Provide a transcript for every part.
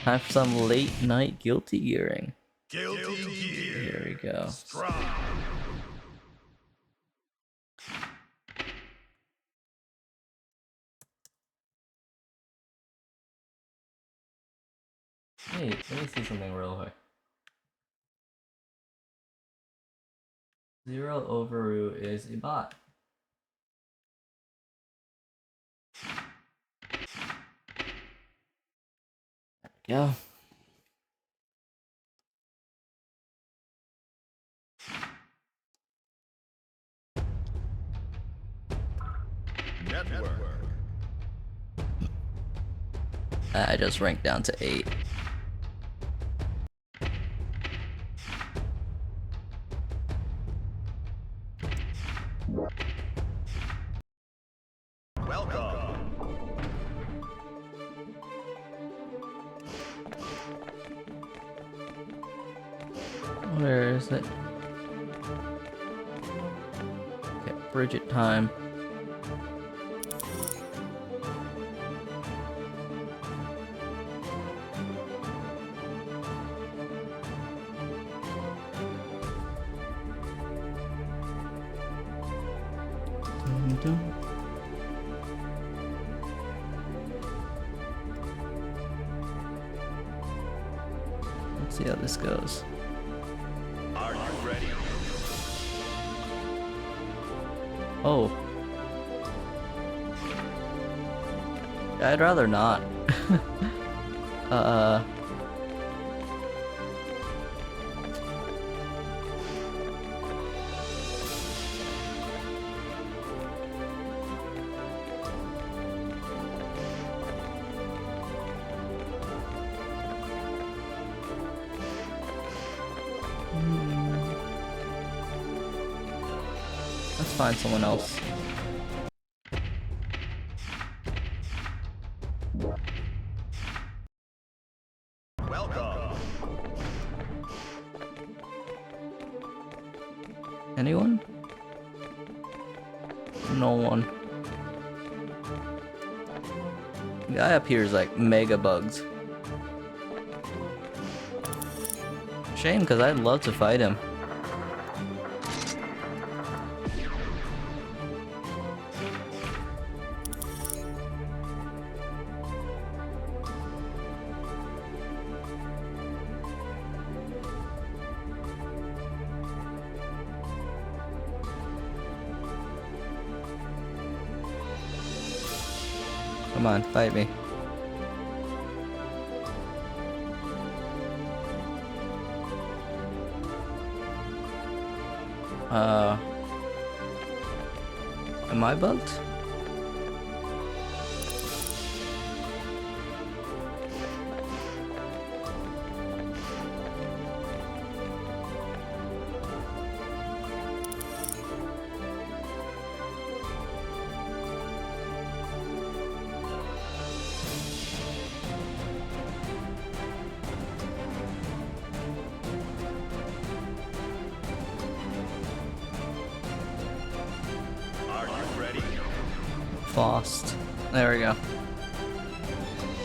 Time for some late night guilty gearing. Guilty Gear. Here we go. Strong. Hey, let me see something real quick. Zero Overu is a bot. There we go. Network. I just ranked down to 8. Welcome. Where is it? Okay, Bridget time. Let's see how this goes. Are you ready? Oh. I'd rather not. Let's find someone else. Welcome. Anyone? No one. The guy up here is like mega bugs. Shame, because I'd love to fight him. Come on, fight me. Am I bugged? Are you ready? Fost. There we go.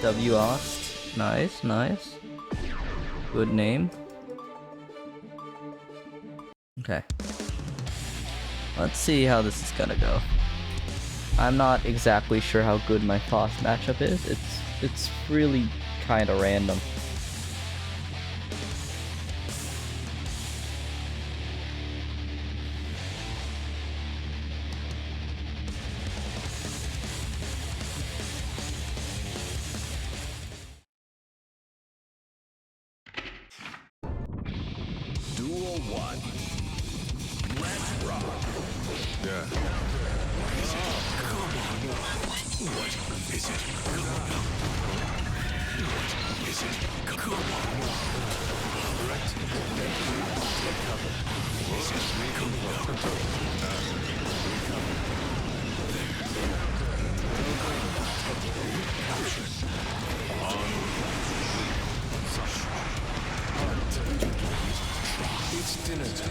W Ost. Nice, nice. Good name. Okay. Let's see how this is gonna go. I'm not exactly sure how good my Fost matchup is. It's really kind of random. Duel 1. Let's rock. Yeah. What is it? What is it? Come on. Right. Take cover. Is it? Come It's dinner time.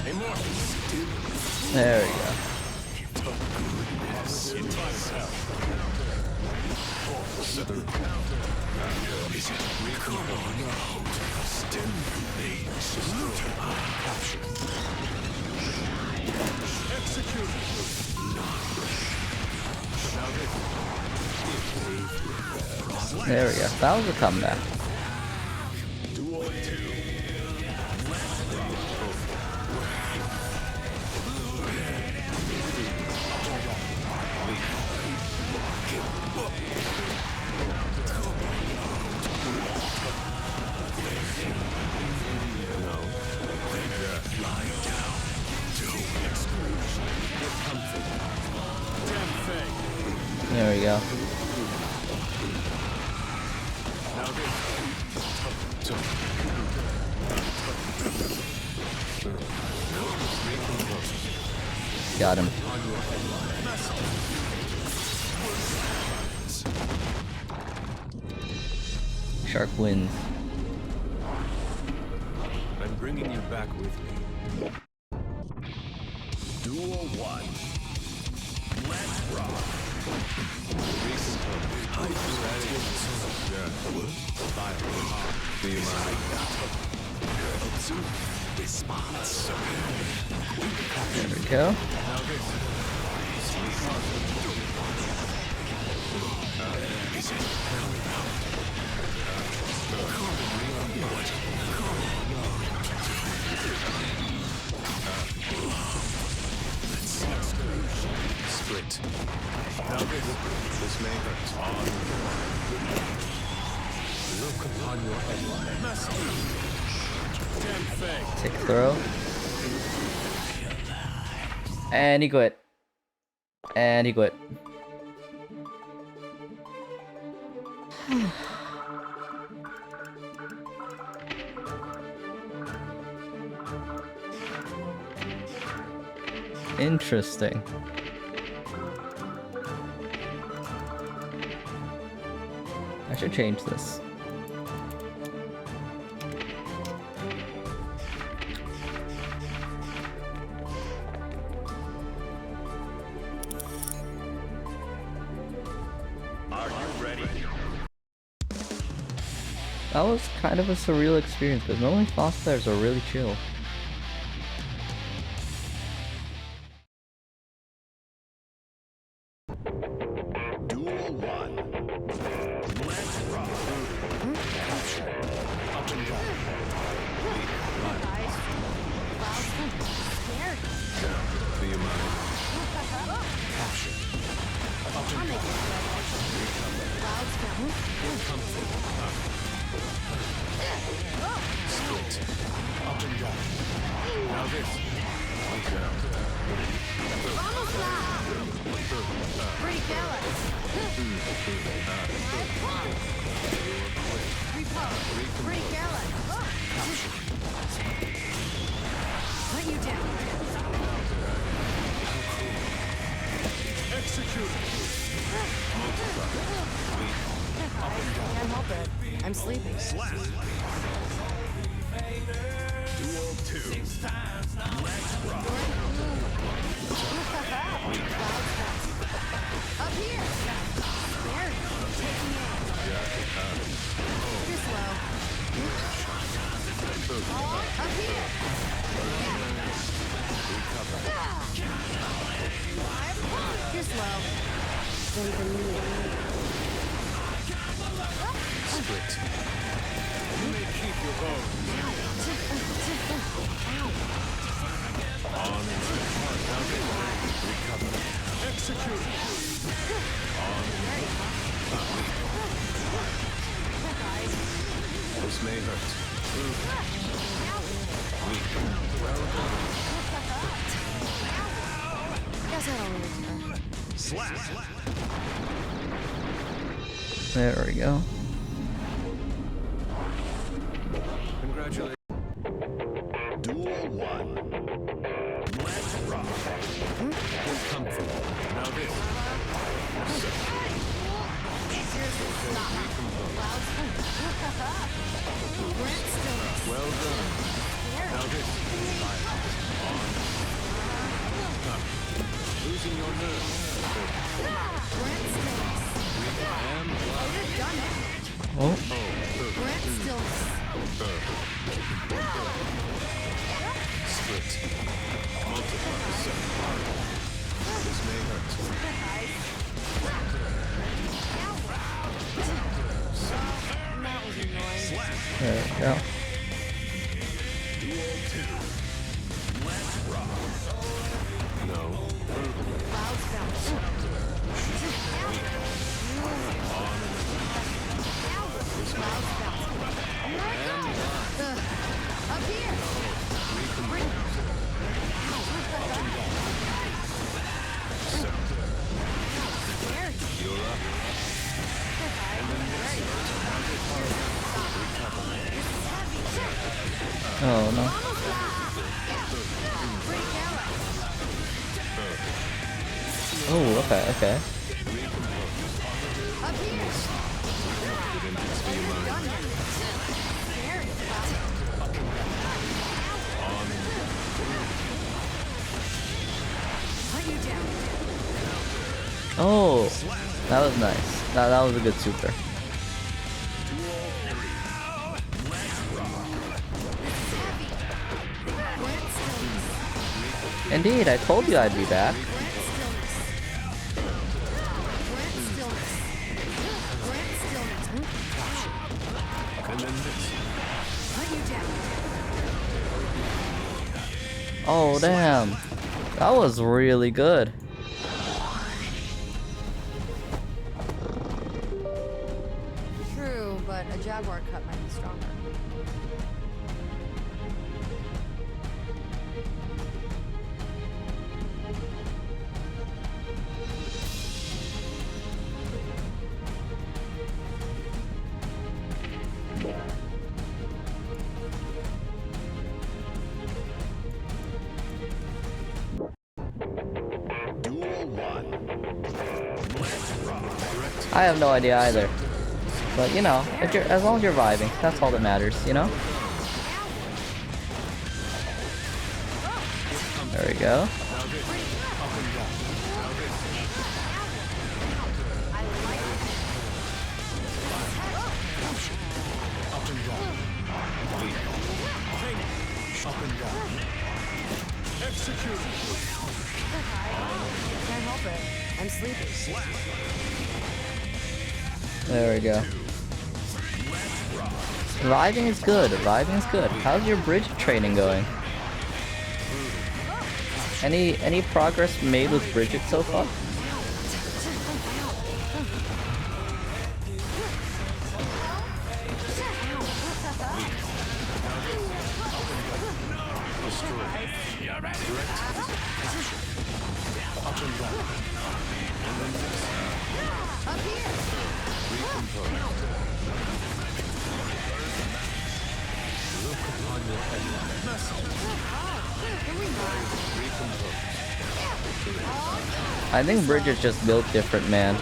Hey, Morpheus. There we go. Goodness. It myself. Southern is it? Come on out. Stem main system captured. Execute. There we go. That was a comeback. Duel 2. There we go. Got him. Shark wins. I'm bringing you back with me. Duel 1. Let's rock. There we go. Split. Now this may hurt. Look upon your headline. Take a throw. And he quit. And he quit. Interesting. I should change this. Are you ready? That was kind of a surreal experience because normally boss players are really chill. Duel 1. Let's rock. Up and down. Do you mind? Capture. Up and down. Split. Up and down. Now this. Pretty careless. Pretty careless. Put you down. Execute. Can't help it. I'm sleepy. Slap. Duel 2. Let's rock. Up here. There. Taking aim. Too slow. Up here. Too slow. Don't even need it. Split. You may keep your bow. On and down. Recover. Execute. On this may hurt. Weak. Well done. Guess I don't really care. Slap. There we go. Congratulations. Duel 1. Let's rock. Comfortable. Now this. Well done. Now this. Losing your nerve. Oh, Grant stillness. Split. Multiply. This may hurt. That was annoying. there we go. No. Clouds bounce. Clouds bounce. Up here. You're up. Oh no. Oh, okay, okay. Up here. Hunt you down. Oh, that was nice. That was a good super. Grant stillness. Indeed, I told you I'd be back. Grant stillness. Grant stillness. Grant stillness. And then this. Hunt you down. Oh damn, that was really good. True, but a jaguar cut might be stronger. I have no idea either. But you know, if you're, as long as you're vibing, that's all that matters, you know? There we go. Can't help it. I'm sleepy. There we go. Vibing is good. Vibing is good. How's your bridge training going? Any progress made with Bridget so far? Up here. I think Bridget's just built different, man. I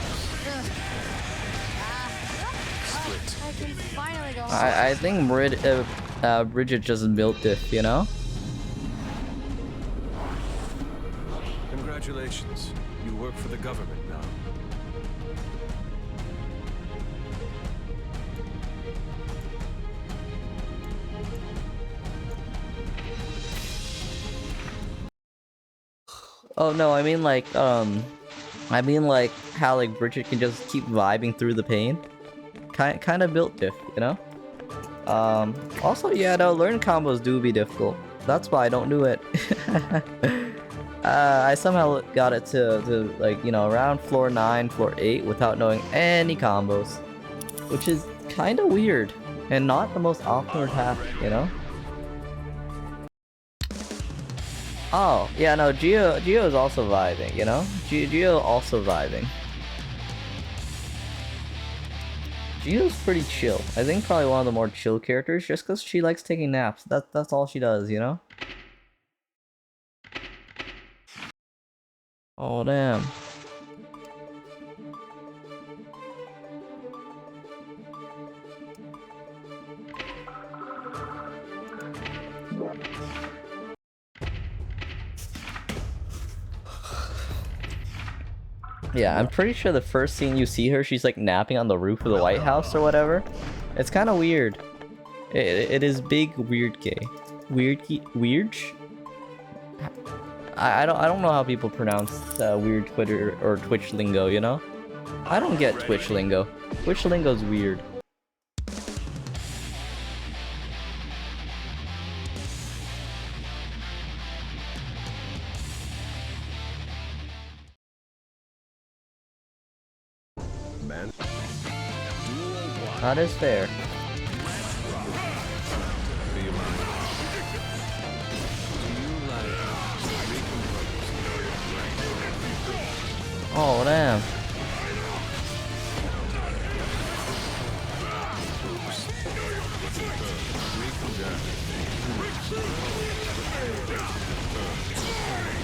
can finally go home. I think Bridget just built diff, you know? Congratulations. You work for the government now. Oh no, I mean like how like Bridget can just keep vibing through the pain. Kind of built diff, you know? Also, yeah, no, learn combos do be difficult. That's why I don't do it. I somehow got it to like, you know, around floor 9, floor 8 without knowing any combos. Which is kind of weird and not the most optimal path, you know? Oh, yeah, no, Geo is also vibing, you know? Geo also vibing. Geo's pretty chill. I think probably one of the more chill characters just because she likes taking naps. That's all she does, you know? Oh, damn. Yeah, I'm pretty sure the first scene you see her, she's like napping on the roof of the White House or whatever. It's kind of weird. It is big weird gay. Weird? I don't know how people pronounce weird Twitter or Twitch lingo, you know? I don't get Twitch lingo. Twitch lingo's weird. Man. That is fair. Do you mind? Do you like recompose? Oh damn.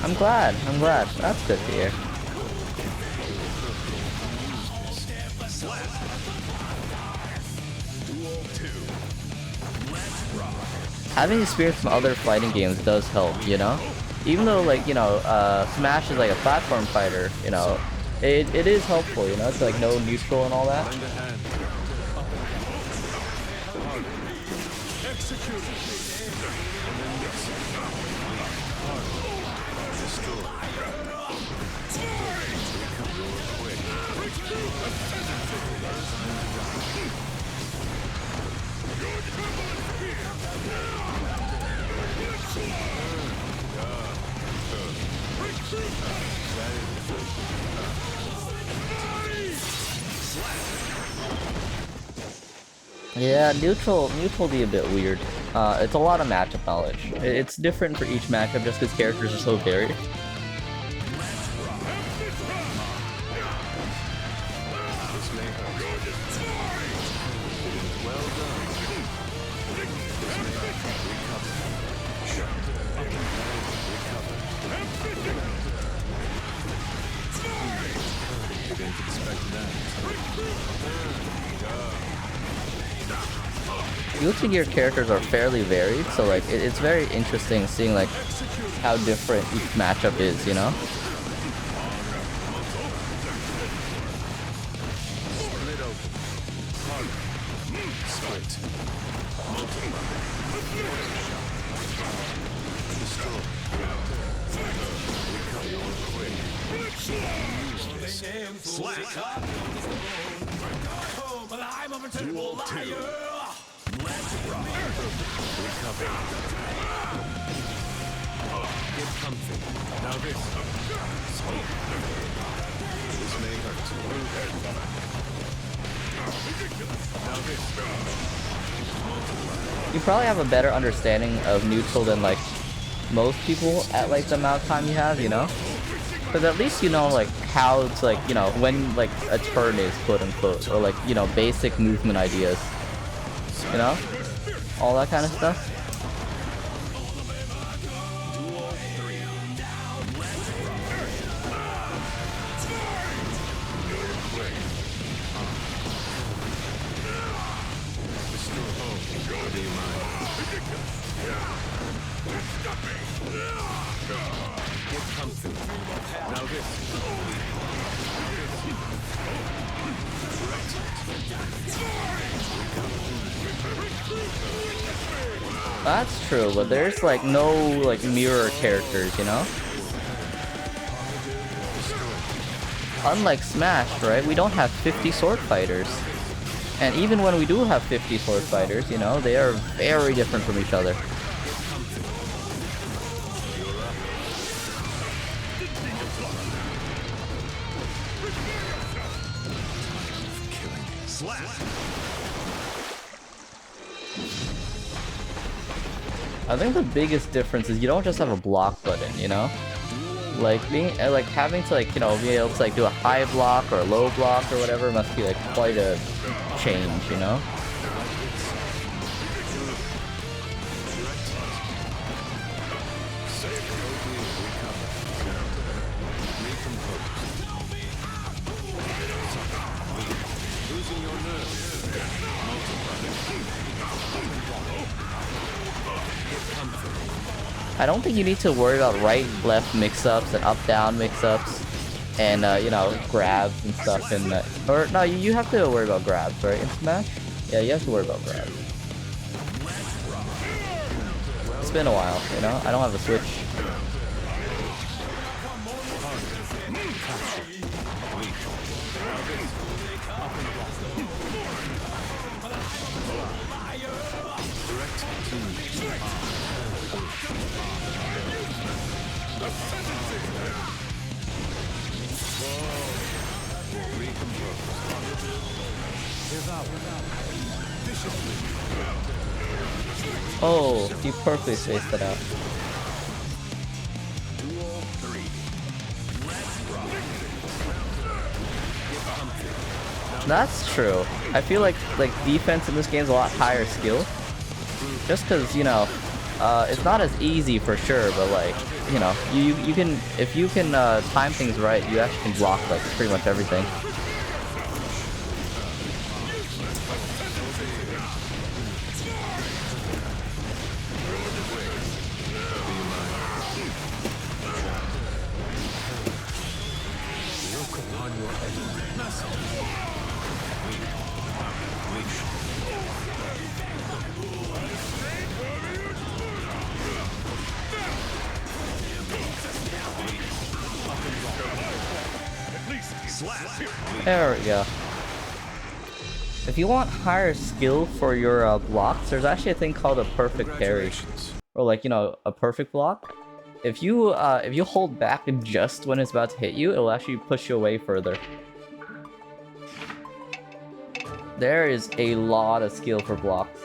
I'm glad. That's good to hear. Having experience from other fighting games does help, you know? Even though, like, you know, Smash is like a platform fighter, you know, it is helpful, you know? It's like no neutral and all that. Yeah, neutral be a bit weird. It's a lot of matchup knowledge. It's different for each matchup just because characters are so varied. Guilty Gear characters are fairly varied, so like it's very interesting seeing like how different each matchup is, you know? You probably have a better understanding of neutral than like most people at like the amount of time you have, you know? Because at least you know like how to like, you know, when like a turn is quote unquote, or like, you know, basic movement ideas, you know? All that kind of stuff. That's true, but there's like no like mirror characters, you know? Unlike Smash, right? We don't have 50 sword fighters. And even when we do have 50 sword fighters, you know, they are very different from each other. I think the biggest difference is you don't just have a block button, you know? Like being like having to like, you know, be able to like do a high block or a low block or whatever must be like quite a change, you know? I don't think you need to worry about right-left mix-ups and up-down mix-ups. and you know, grabs and stuff, and or no, you have to worry about grabs, right? In Smash, yeah, you have to worry about grabs. It's been a while, you know. I don't have a Switch. Oh, he perfectly spaced it out. That's true. I feel like defense in this game is a lot higher skill. Just because, you know, it's not as easy for sure, but like, you know, you can, if you can time things right, you actually can block like pretty much everything. There we go. If you want higher skill for your blocks, there's actually a thing called a perfect parry, or like, you know, a perfect block. If you hold back just when it's about to hit you, it'll actually push you away further. There is a lot of skill for blocks.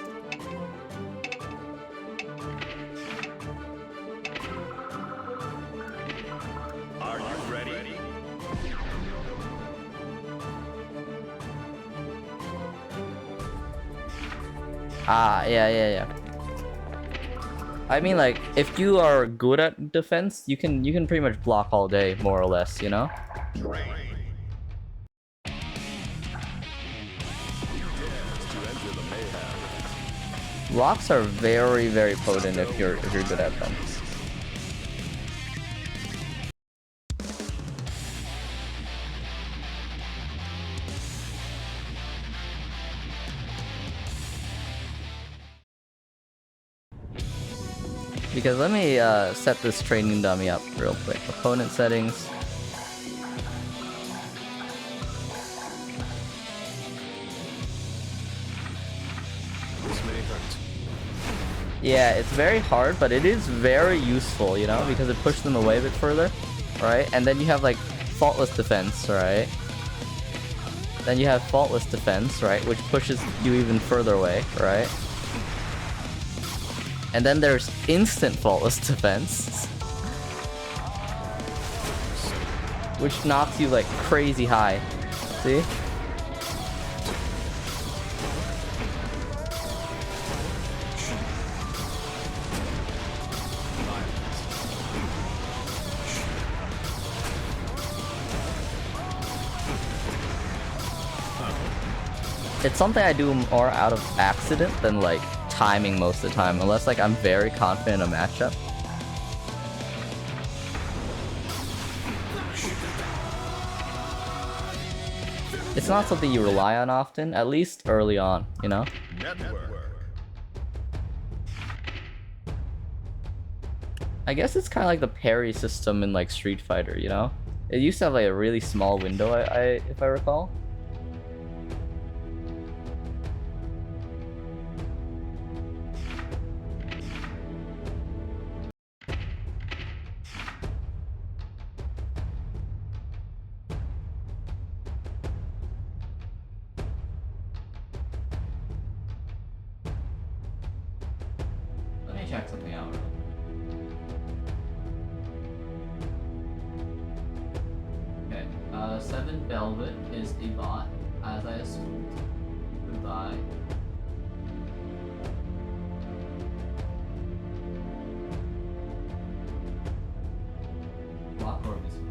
Ah, yeah. I mean, like, if you are good at defense, you can pretty much block all day, more or less, you know? Blocks are very, very potent if you're good at them. Because let me set this training dummy up real quick. Opponent settings. Yeah, it's very hard, but it is very useful, you know, because it pushes them away a bit further, right? And then you have like faultless defense, right? Then you have faultless defense, right, which pushes you even further away, right? And then there's instant faultless defense, which knocks you like crazy high. See? It's something I do more out of accident than like timing most of the time, unless like I'm very confident in a matchup. It's not something you rely on often, at least early on, you know? I guess it's kind of like the parry system in like Street Fighter, you know? It used to have like a really small window, if I recall. Check something out. Okay, 7 Velvet is a bot, as I assumed. Goodbye. Block Orb is fine.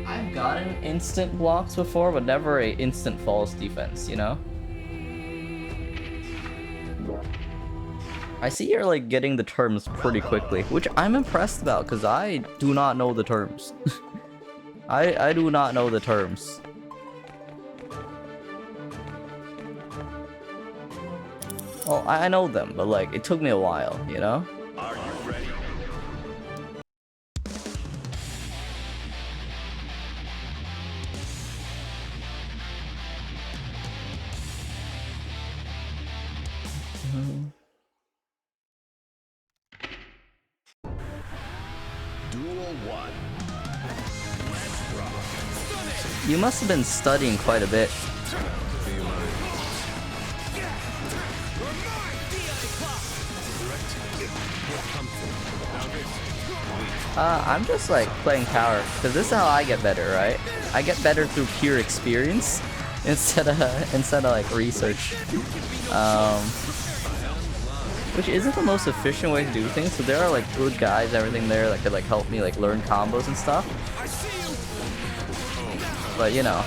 I'm gotten instant blocks before, but never a instant false defense, you know? I see you're like getting the terms pretty quickly, which I'm impressed about because I do not know the terms. I do not know the terms. Well, I know them, but like it took me a while, you know? Are you ready? Duel 1. Let's rock. You must have been studying quite a bit. Feel mine. I'm just like playing power, because this is how I get better, right? I get better through pure experience instead of like research. Which isn't the most efficient way to do things, so there are like good guys and everything there that could like help me like learn combos and stuff. But you know,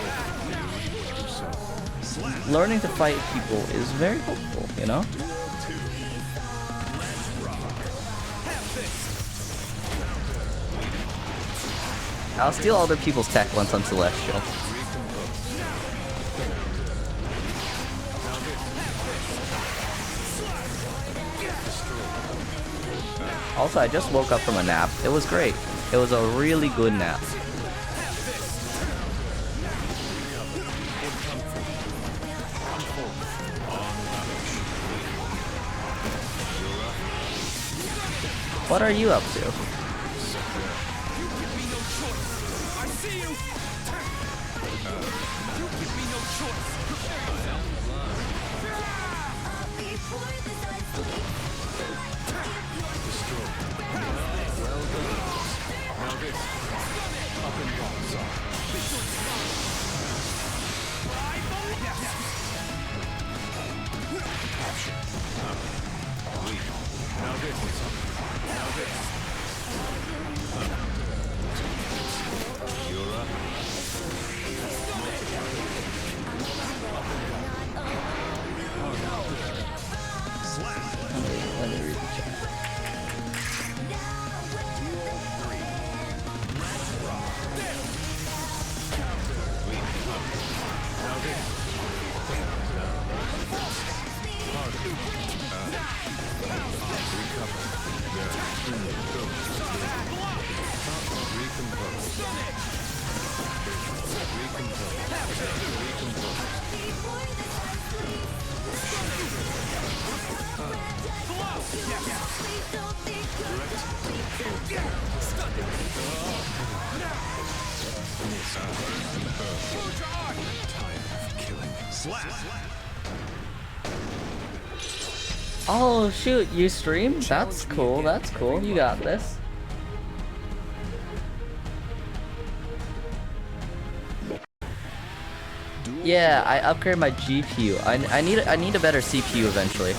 learning to fight people is very helpful, you know? I'll steal other people's tech once I'm Celestial. Also, I just woke up from a nap. It was great. It was a really good nap. What are you up to? Let me read the chat. Oh shoot, you stream? That's cool, that's cool. You got this. Yeah, I upgrade my GPU. I need a better CPU eventually.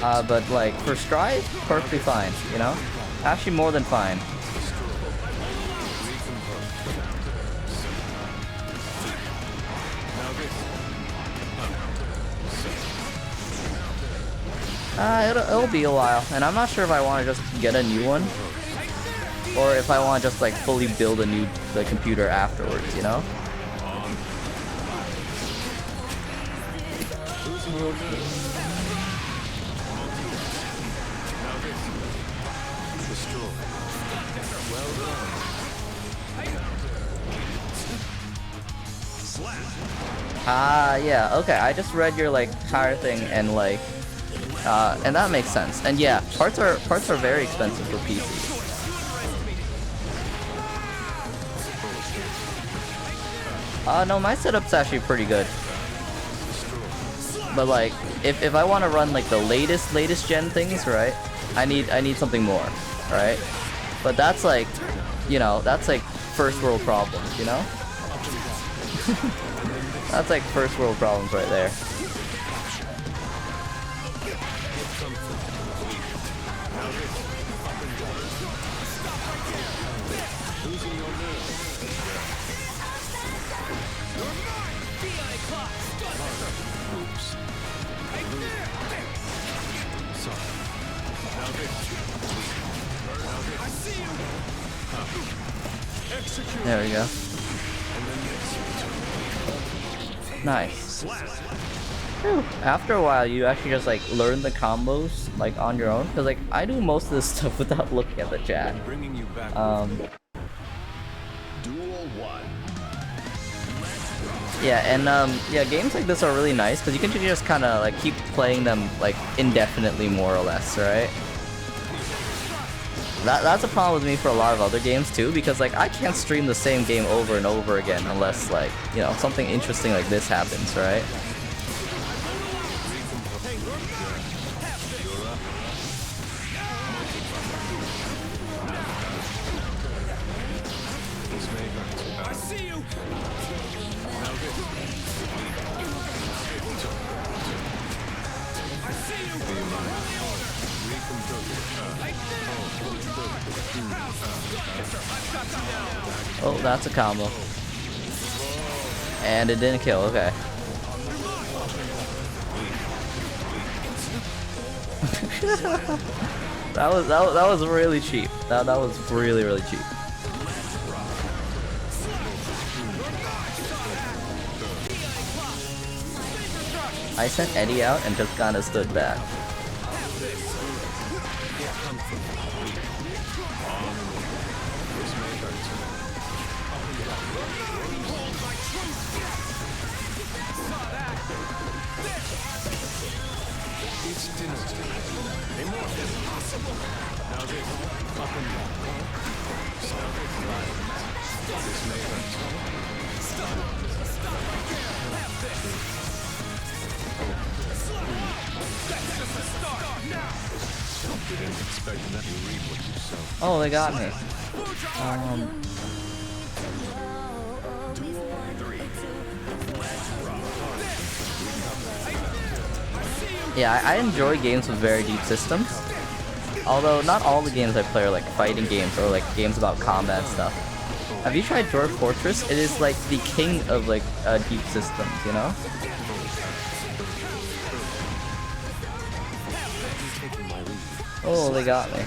But like for Strive, perfectly fine, you know? Actually more than fine. It'll be a while, and I'm not sure if I want to just get a new one, or if I want to just like fully build the computer afterwards, you know? Yeah, okay, I just read your like tire thing and like and that makes sense. And yeah, parts are very expensive for PC. No, my setup's actually pretty good. But like, if I want to run like the latest gen things, right? I need something more, right? But that's like, you know, that's like first world problems, you know? That's like first world problems right there. Losing your nerve. Oops. Sorry. Now this. Now this. I see you. Execute. There we go. And then this. Nice. Whew. After a while, you actually just like learn the combos like on your own. Cause like I do most of this stuff without looking at the chat. Bringing you back. Duel 1. Yeah, and yeah, games like this are really nice because you can just kind of like keep playing them like indefinitely, more or less, right? That's a problem with me for a lot of other games too, because like I can't stream the same game over and over again unless like, you know, something interesting like this happens, right? I see you. Now this. I see you. Be mine. Oh, that's a combo. And it didn't kill, okay. that was really cheap. That was really cheap. I sent Eddie out and just kinda stood back. It's dinner time. Impossible. Now this. Up and down. Stop it. This may hurt. Stop. That's just the start. Now. Didn't expect that you reap what you sow. Oh, they got me. Yeah, I enjoy games with very deep systems. Although not all the games I play are like fighting games or like games about combat stuff. Have you tried Dwarf Fortress? It is like the king of like deep systems, you know? Oh, they got me.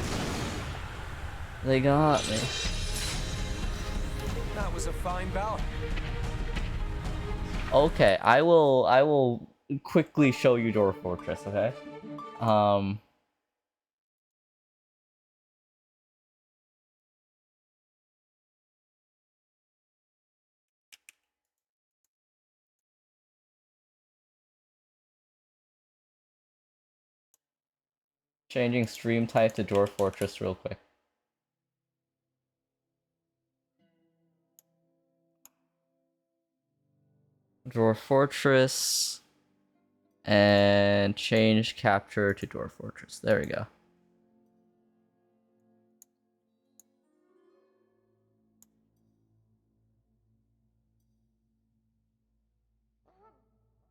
They got me. That was a fine bout. Okay, I will quickly show you Dwarf Fortress, okay? Changing stream type to Dwarf Fortress real quick. Dwarf Fortress. And change capture to Dwarf Fortress. There we go.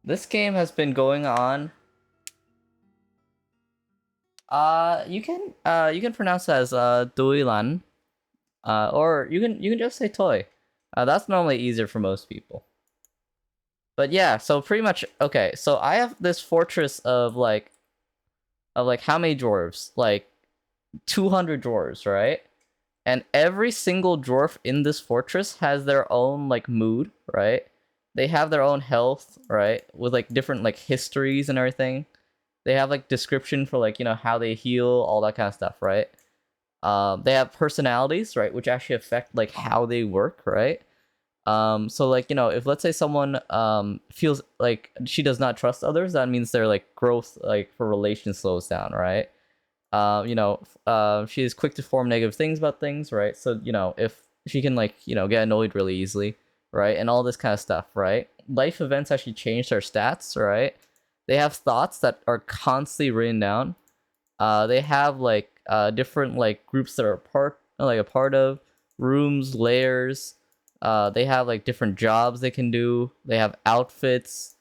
This game has been going on. You can pronounce it as Duilan. Or you can just say toy. That's normally easier for most people. But yeah, so pretty much okay, so I have this fortress of like how many dwarves? Like 200 dwarves, right? And every single dwarf in this fortress has their own like mood, right? They have their own health, right? With like different like histories and everything. They have like description for like, you know, how they heal, all that kind of stuff, right? They have personalities, right, which actually affect like how they work, right? So like, you know, if let's say someone feels like she does not trust others, that means their like growth like for relations slows down, right? You know, she is quick to form negative things about things, right? So, you know, if she can like, you know, get annoyed really easily, right? And all this kind of stuff, right? Life events actually change their stats, right? They have thoughts that are constantly written down. They have like different like groups that are a part of, rooms, layers. They have like different jobs they can do. They have outfits.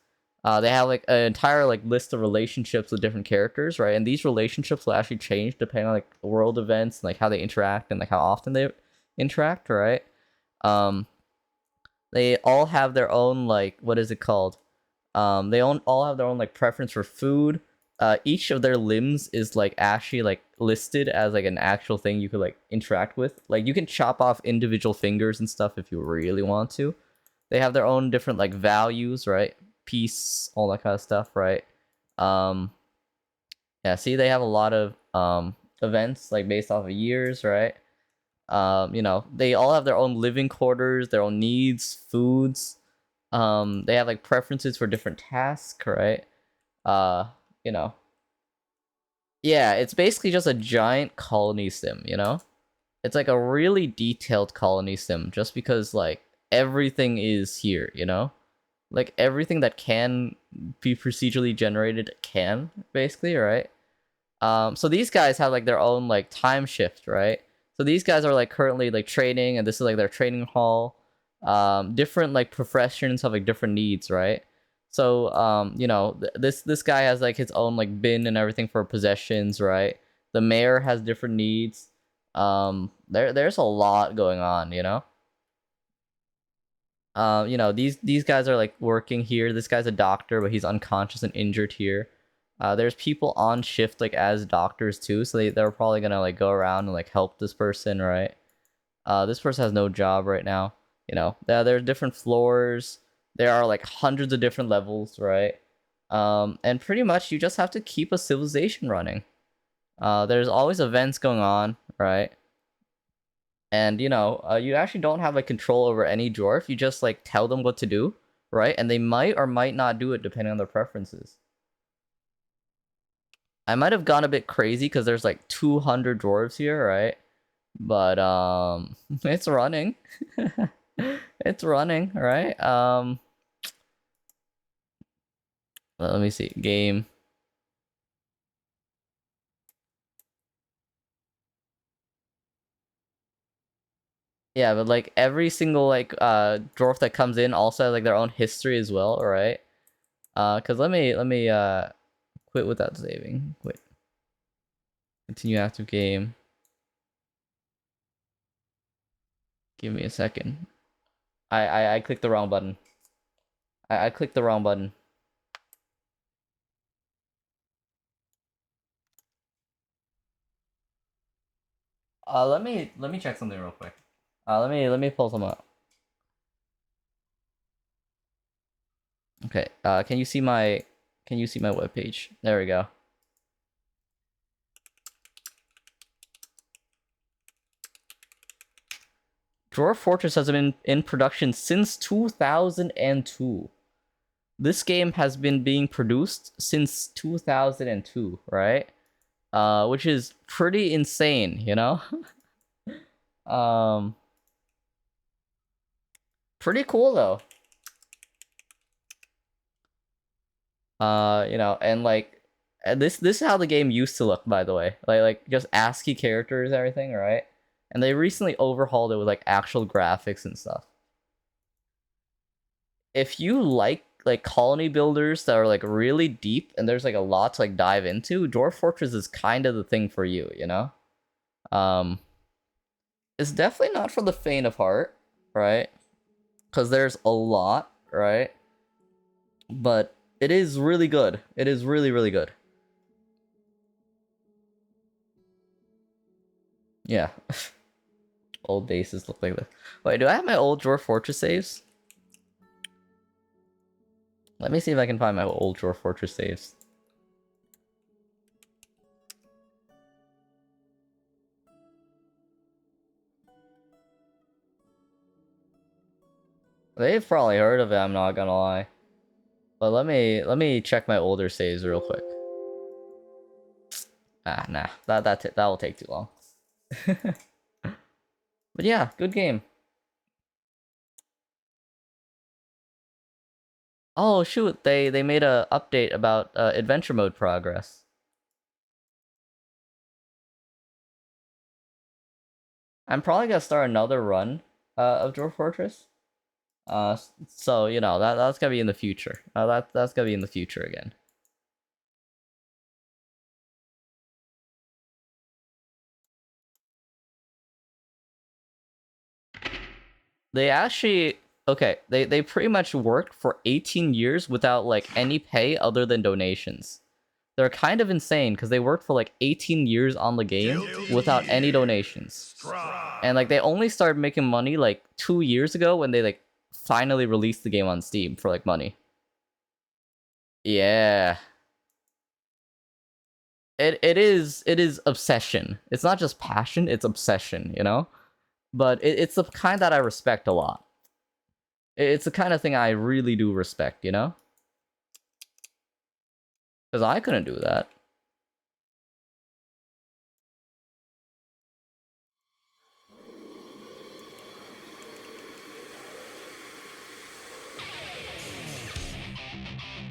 They have like an entire like list of relationships with different characters, right? And these relationships will actually change depending on like world events and like how they interact and like how often they interact, right? Um, they all have their own like what is it called? All have their own like preference for food. Each of their limbs is like actually like listed as like an actual thing you could like interact with. Like you can chop off individual fingers and stuff if you really want to. They have their own different like values, right? Peace, all that kind of stuff, right? Um, yeah, see, they have a lot of events like based off of years, right? They all have their own living quarters, their own needs, foods. They have like preferences for different tasks, right? Uh, you know, yeah, it's basically just a giant colony sim, you know? It's like a really detailed colony sim just because like everything is here, you know? Like everything that can be procedurally generated can basically, right? So these guys have like their own like time shift, right? So these guys are like currently like training, and this is like their training hall. Different like professions have like different needs, right? So this guy has like his own like bin and everything for possessions, right? The mayor has different needs. There's a lot going on, you know. These guys are like working here. This guy's a doctor, but he's unconscious and injured here. There's people on shift like as doctors too, so they're probably gonna like go around and like help this person, right? This person has no job right now. There are different floors. There are like hundreds of different levels, right? And pretty much you just have to keep a civilization running. There's always events going on, right? And you actually don't have like control over any dwarf. You just like tell them what to do, right? And they might or might not do it depending on their preferences. I might have gone a bit crazy because there's like 200 dwarves here, right? But it's running. It's running, right? Let me see. Game. Yeah, but like every single like dwarf that comes in also has like their own history as well, right? Cause let me quit without saving. Quit. Continue active game. Give me a second. I clicked the wrong button. I clicked the wrong button. Let me check something real quick. Let me pull some up. Okay. Can you see my webpage? There we go. Dwarf Fortress has been in production since 2002. This game has been being produced since 2002, right? Which is pretty insane, you know? um, Pretty cool though. And like, this is how the game used to look, by the way. Like just ASCII characters and everything, right? And they recently overhauled it with like actual graphics and stuff. If you like colony builders that are like really deep and there's like a lot to like dive into, Dwarf Fortress is kind of the thing for you, you know? Um, it's definitely not for the faint of heart, right? Because there's a lot, right? But it is really good. It is really, really good. Yeah. Old bases look like this. Wait, do I have my old Dwarf Fortress saves? Let me see if I can find my old Dwarf Fortress saves. They've probably heard of it, I'm not gonna lie. But let me check my older saves real quick. Ah, nah. That will take too long. But yeah, good game. Oh shoot, they made a update about adventure mode progress. I'm probably gonna start another run of Dwarf Fortress. So you know that's gonna be in the future. That's gonna be in the future again. They actually okay. They pretty much worked for 18 years without like any pay other than donations. They're kind of insane because they worked for like 18 years on the game without any donations. And like they only started making money like 2 years ago when they like finally released the game on Steam for like money. Yeah. It is obsession. It's not just passion, it's obsession, you know? But it's the kind that I respect a lot. It's the kind of thing I really do respect, you know? Because I couldn't do that.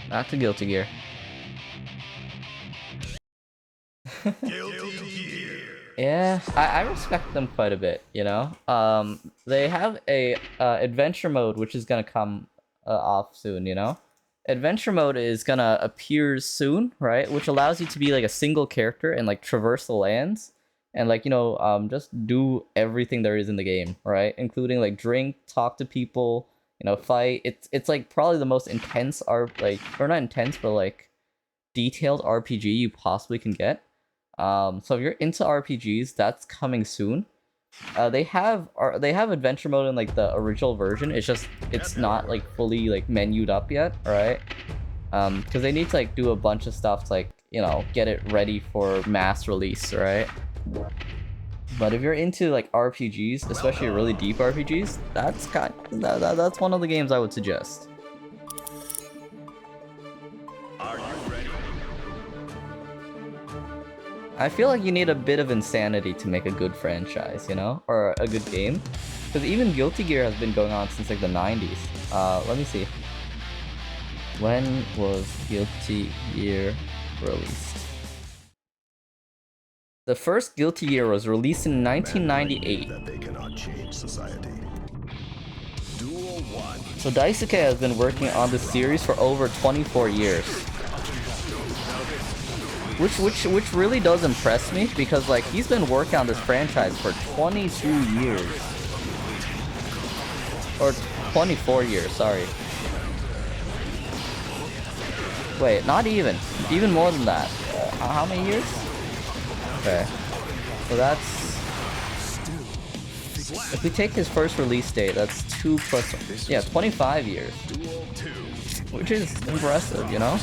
Back to Guilty Gear. Yeah, I respect them quite a bit, you know? They have a adventure mode which is gonna come off soon, you know? Adventure mode is gonna appear soon, right? Which allows you to be like a single character and like traverse the lands and like, you know, just do everything there is in the game, right? Including like drink, talk to people, you know, fight. It's like probably the most intense or not intense, but like detailed RPG you possibly can get. So if you're into RPGs, that's coming soon. They have adventure mode in like the original version. It's not like fully like menued up yet, right? Because they need to like do a bunch of stuff to like, you know, get it ready for mass release, right? But if you're into like RPGs, especially really deep RPGs, that's one of the games I would suggest. I feel like you need a bit of insanity to make a good franchise, you know? Or a good game. Because even Guilty Gear has been going on since like the 90s. Let me see. When was Guilty Gear released? The first Guilty Gear was released in 1998. That they cannot change society. Duel 1. So Daisuke has been working on this series for over 24 years. Which really does impress me because like he's been working on this franchise for 22 years. Or 24 years, sorry. Wait, not even. Even more than that. How many years? Okay. So that's... If we take his first release date, that's 2 plus... Yeah, 25 years. Which is impressive, you know?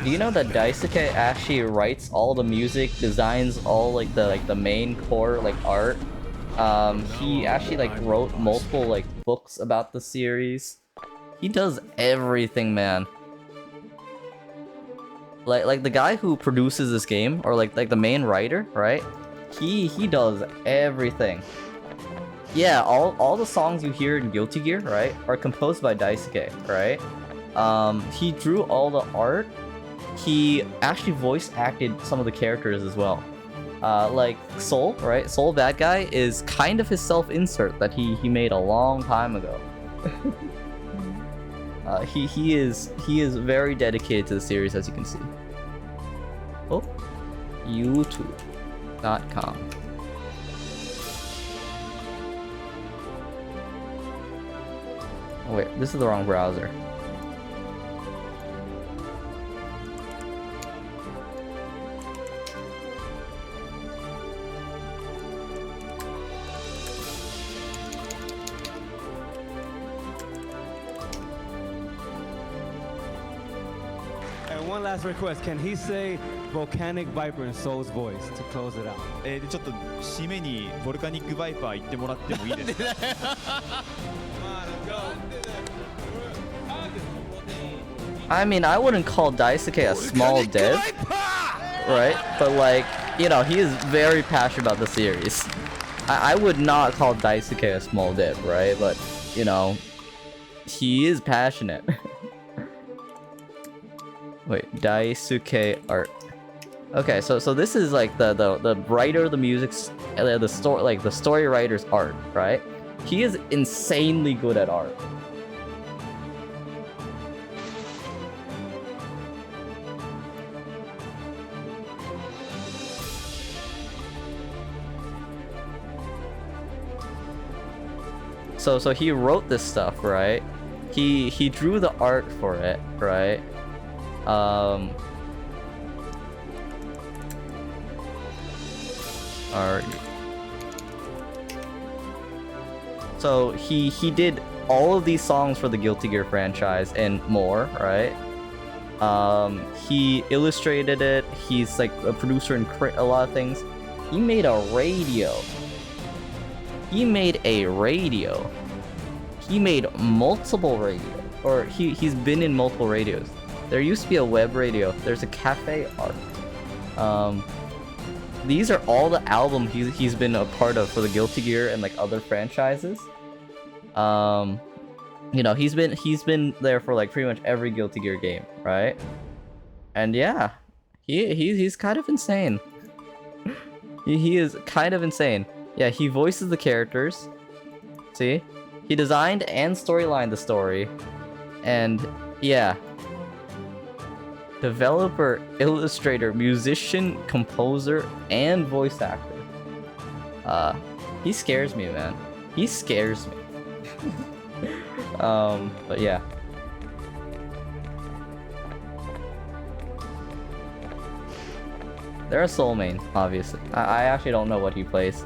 Do you know that Daisuke actually writes all the music, designs all like the main core like art? He actually like wrote multiple like books about the series. He does everything, man. Like the guy who produces this game, or like the main writer, right? He does everything. Yeah, all the songs you hear in Guilty Gear, right, are composed by Daisuke, right? He drew all the art. He actually voice acted some of the characters as well. Like Soul, right? Soul Bad Guy is kind of his self-insert that he made a long time ago. He is very dedicated to the series, as you can see. Oh, YouTube.com. Oh, wait, this is the wrong browser. One last request. Can he say Volcanic Viper in Soul's voice to close it out? ちょっと締めにボルカニックバイパー言ってもらってもいいですか？ I mean, I wouldn't call Daisuke a small dev, right? But like, you know, he is very passionate about the series. I would not call Daisuke a small dip, right? But, you know, he is passionate. Wait, Daisuke art. Okay, so this is like the writer, the music, the story, like the story writer's art, right? He is insanely good at art. So he wrote this stuff, right? He drew the art for it, right? Art. So he did all of these songs for the Guilty Gear franchise and more, right? He illustrated it. He's like a producer in a lot of things. He made a radio. He made a radio. He made multiple radios, or he's been in multiple radios. There used to be a web radio. There's a cafe art. These are all the albums he's been a part of for the Guilty Gear and like other franchises. You know, he's been there for like pretty much every Guilty Gear game, right? And yeah, he's kind of insane. He is kind of insane. Yeah, he voices the characters. See? He designed and storylined the story. And yeah. Developer, illustrator, musician, composer, and voice actor. He scares me, man. He scares me. But yeah. They're a Soul main, obviously. I actually don't know what he plays.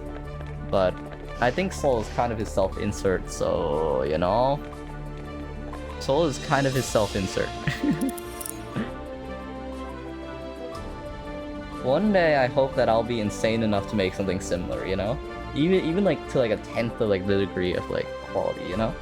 But I think Soul is kind of his self-insert, so, you know. Soul is kind of his self-insert. One day I hope that I'll be insane enough to make something similar, you know? Even like to like a 10th of like the degree of like quality, you know?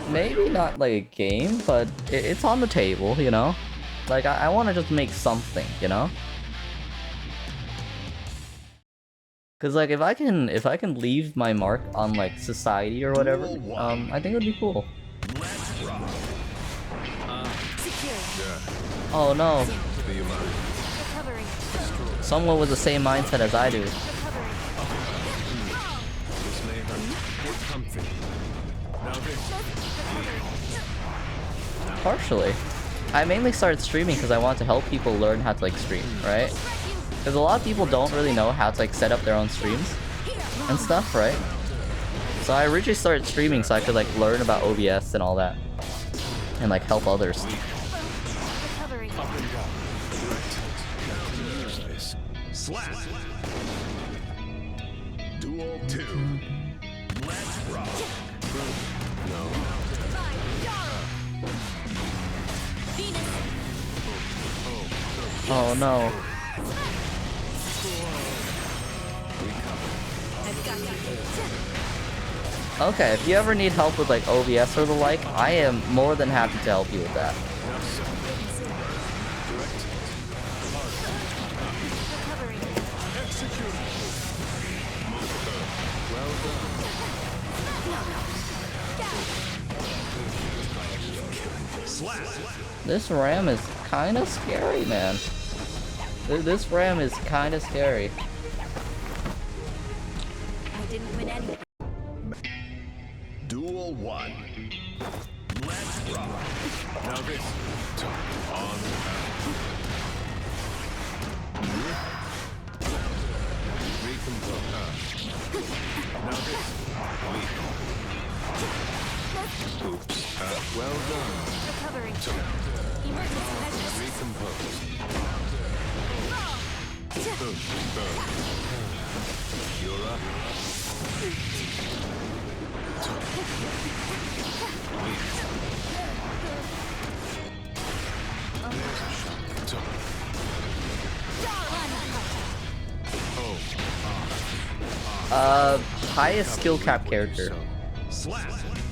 Maybe not like a game, but it's on the table, you know? Like, I want to just make something, you know? Cause like if I can leave my mark on like society or whatever, I think it would be cool. Oh no. Recovering. Someone with the same mindset as I do. This may hurt. Get comfy. Now this. Partially. I mainly started streaming because I want to help people learn how to like stream, right? Because a lot of people don't really know how to like set up their own streams and stuff, right? So I originally started streaming so I could like learn about OBS and all that. And like help others. Recovering. Slap. Duel 2. Let's rock. Oh no. Okay, if you ever need help with like OBS or the like, I am more than happy to help you with that. This RAM is kind of scary, man. This RAM is kind of scary. I didn't win any. Duel 1. Let's rock. Now this. On the recompose. Now this. Oops. Well done. Recovering. Emergency measures. Recompose. You're up. Highest skill cap character.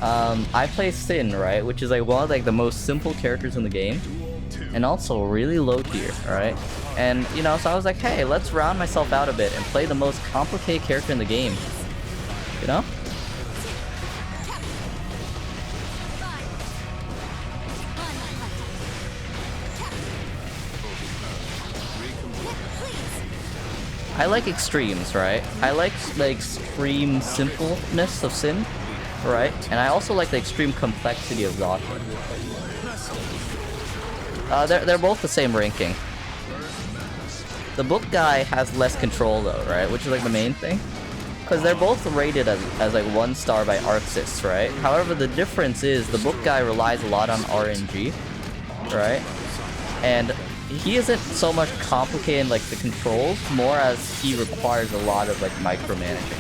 I play Sin, right, which is like one of like the most simple characters in the game, and also really low tier, right? And you know, so I was like, hey, let's round myself out a bit and play the most complicated character in the game, you know? I like extremes, right? I like the extreme simpleness of Sin, right? And I also like the extreme complexity of Zato. They're both the same ranking. The book guy has less control though, right? Which is like the main thing. Because they're both rated as like 1 star by ArcSys, right? However, the difference is the book guy relies a lot on RNG, right? And he isn't so much complicated in like the controls, more as he requires a lot of like micromanaging.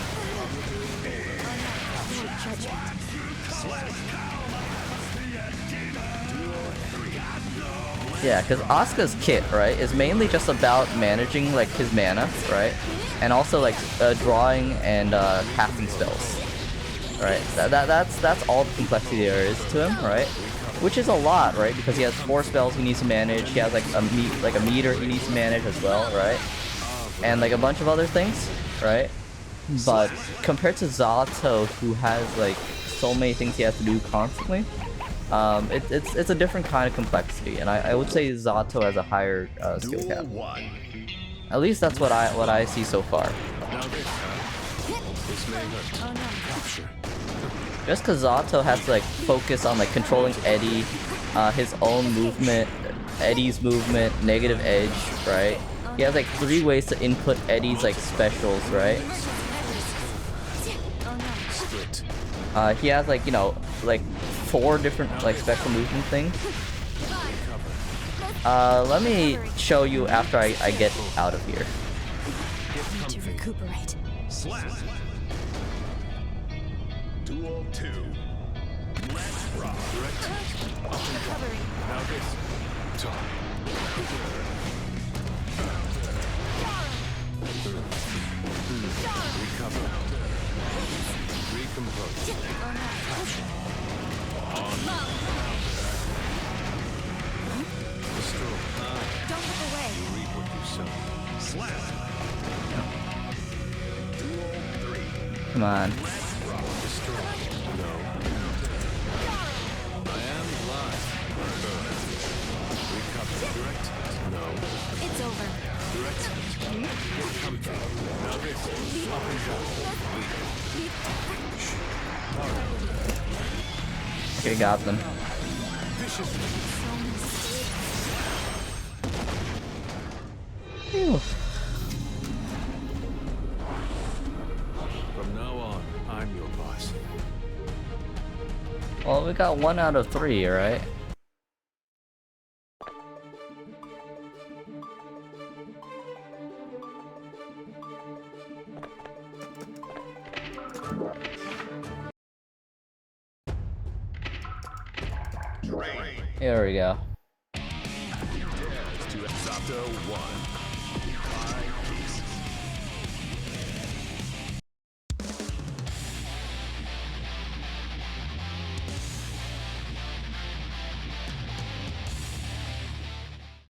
Yeah, because Asuka's kit, right, is mainly just about managing like his mana, right? And also like drawing and casting spells. Right? That's all the complexity there is to him, right? Which is a lot, right? Because he has 4 spells he needs to manage. He has like a meter he needs to manage as well, right? And like a bunch of other things, right? But compared to Zato, who has like so many things he has to do constantly, it's a different kind of complexity. And I would say Zato has a higher skill cap. At least that's what I see so far. Just because Zato has to like focus on like controlling Eddie, his own movement, Eddie's movement, negative edge, right? He has like 3 ways to input Eddie's like specials, right? He has like, you know, like 4 different like special movement things. Let me show you after I get out of here. Need to recuperate. Duel 2. Let's rock. Recovering. Now this. Talk. Recover. Recompose. Destroy. Don't look away. Reap what you sow. Duel 3. Come on. Destroy. No. I am blind. Recover. Direct. No. It's over. Direct. Come through. Now this. Up and down. Okay, got them. Phew. From now on, I'm your boss. Well, we got 1 out of 3, right? Here we go. To Zato 1. 5 pieces.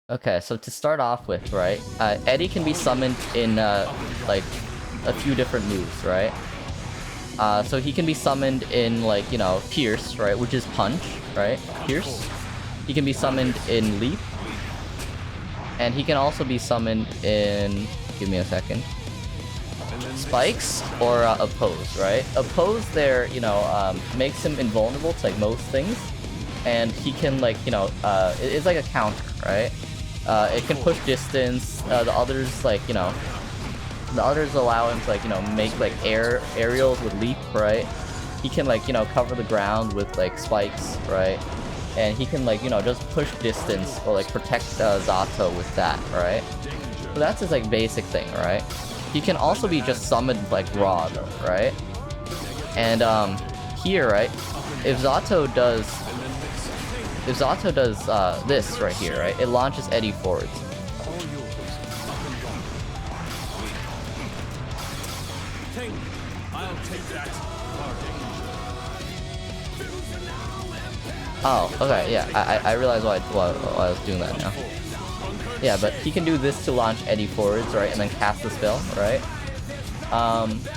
Okay, so to start off with, right, Eddie can be summoned in like a few different moves, right? So he can be summoned in like, you know, Pierce, right, which is punch, right? Pierce. He can be summoned in Leap, and he can also be summoned in, give me a second, Spikes or Oppose, right? Oppose there, you know, makes him invulnerable to like most things, and he can like, you know, it's like a counter, right? It can push distance. The others, like, you know, the others allow him to like, you know, make like aerials with Leap, right? He can like, you know, cover the ground with like Spikes, right? And he can like, you know, just push distance or like protect Zato with that, right? So that's his like basic thing, right? He can also be just summoned like raw though, right? And here, right, if Zato does this right here, right, it launches Eddie forwards. All yours. Up and down. Take. I'll take that. Oh, okay, yeah, I realize why I was doing that now. Yeah, but he can do this to launch Eddie forwards, right, and then cast the spell, right?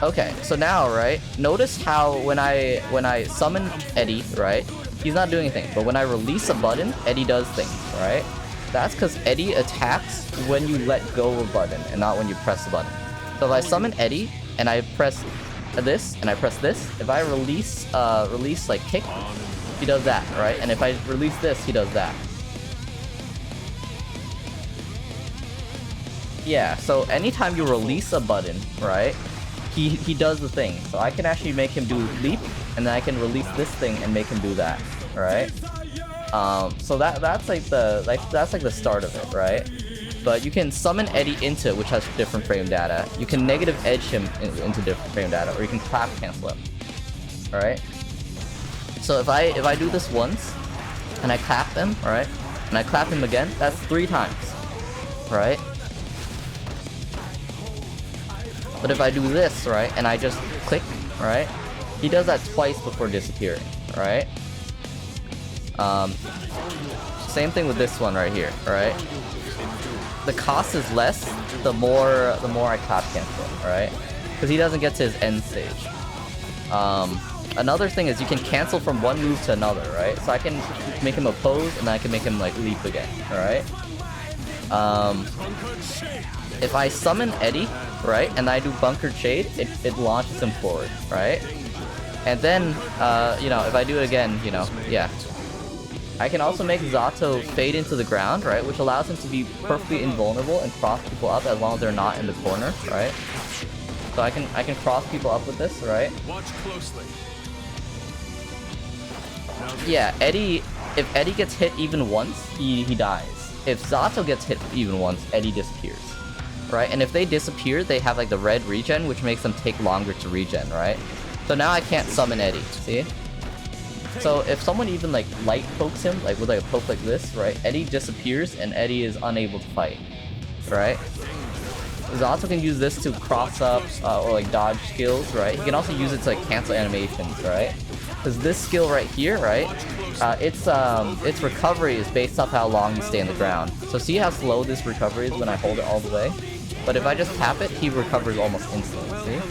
Okay, so now, right, notice how when I summon Eddie, right, he's not doing anything, but when I release a button, Eddie does things, right? That's because Eddie attacks when you let go of a button and not when you press the button. So if I summon Eddie and I press this and I press this, if I release like kick, he does that, right? And if I release this, he does that. Yeah, so anytime you release a button, right, he does the thing. So I can actually make him do leap, and then I can release this thing and make him do that, right? So that's like the start of it, right? But you can summon Eddie into it, which has different frame data. You can negative edge him into different frame data, or you can clap cancel him. All right. So if I do this once, and I clap him, right, and I clap him again, that's 3 times, right? But if I do this, right, and I just click, right, he does that twice before disappearing, right? Same thing with this one right here, right? The cost is less the more I clap cancel, right? Because he doesn't get to his end stage. Another thing is you can cancel from one move to another, right? So I can make him oppose and then I can make him like leap again, alright? If I summon Eddie, right, and I do Bunkered Shade, it launches him forward, right? And then, you know, if I do it again, you know, yeah. I can also make Zato fade into the ground, right, which allows him to be perfectly invulnerable and cross people up as long as they're not in the corner, right? So I can cross people up with this, right? Watch closely. Yeah, Eddie, if Eddie gets hit even once, he dies. If Zato gets hit even once, Eddie disappears, right? And if they disappear, they have like the red regen, which makes them take longer to regen, right? So now I can't summon Eddie, see? So if someone even like light pokes him, like with like a poke like this, right? Eddie disappears and Eddie is unable to fight, right? Zato can use this to cross up or like dodge skills, right? He can also use it to like cancel animations, right? Because this skill right here, right? Its recovery is based off how long you stay in the ground. So see how slow this recovery is when I hold it all the way? But if I just tap it, he recovers almost instantly, see?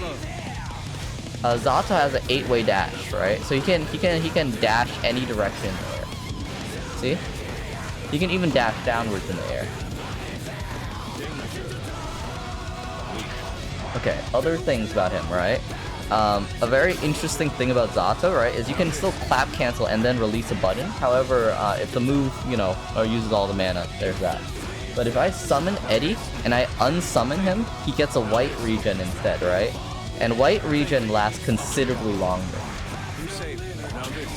Zato has an 8-way dash, right? So he can dash any direction in the air. See? He can even dash downwards in the air. Okay, other things about him, right? A very interesting thing about Zato, right, is you can still clap cancel and then release a button. However, if the move, you know, uses all the mana, there's that. But if I summon Eddie and I unsummon him, he gets a white regen instead, right? And white regen lasts considerably longer.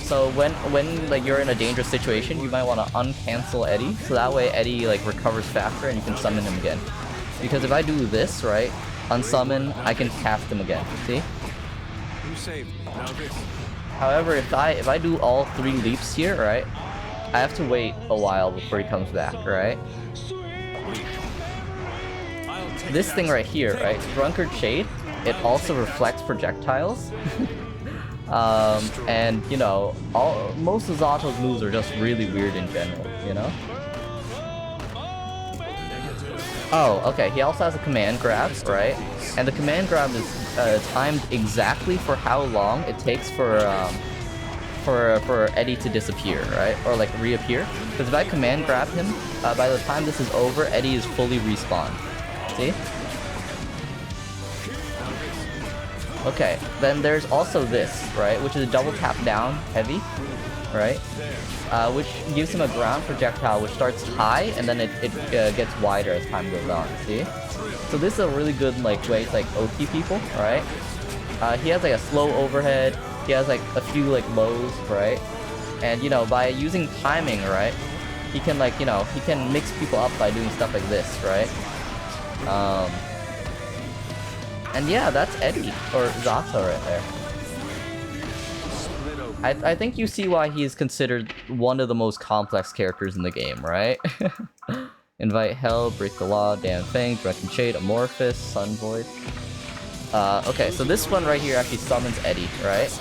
So when like you're in a dangerous situation, you might want to uncancel Eddie, so that way Eddie like recovers faster and you can summon him again. Because if I do this, right, unsummon, I can cast him again. See? However, if I do all 3 leaps here, right, I have to wait a while before he comes back, right? This thing right here, right, Bunkered Shade, it also reflects projectiles. And you know, most of Zato's moves are just really weird in general, you know? Oh, okay, he also has a command grab, right? And the command grab is timed exactly for how long it takes for Eddie to disappear, right? Or like reappear. Because if I command grab him, by the time this is over, Eddie is fully respawned. See? Okay, then there's also this, right? Which is a double tap down heavy, right? Which gives him a ground projectile which starts high and then it gets wider as time goes on, see? So this is a really good like way to like OT people, right? He has like a slow overhead, he has like a few like lows, right? And you know, by using timing, right? He can like, you know, he can mix people up by doing stuff like this, right? And yeah, that's Eddie, or Zato right there. I think you see why he is considered one of the most complex characters in the game, right? Invite Hell, Break the Law, Damn Fang, Drunken Shade, Amorphous, Sun Void. Okay, so this one right here actually summons Eddie, right?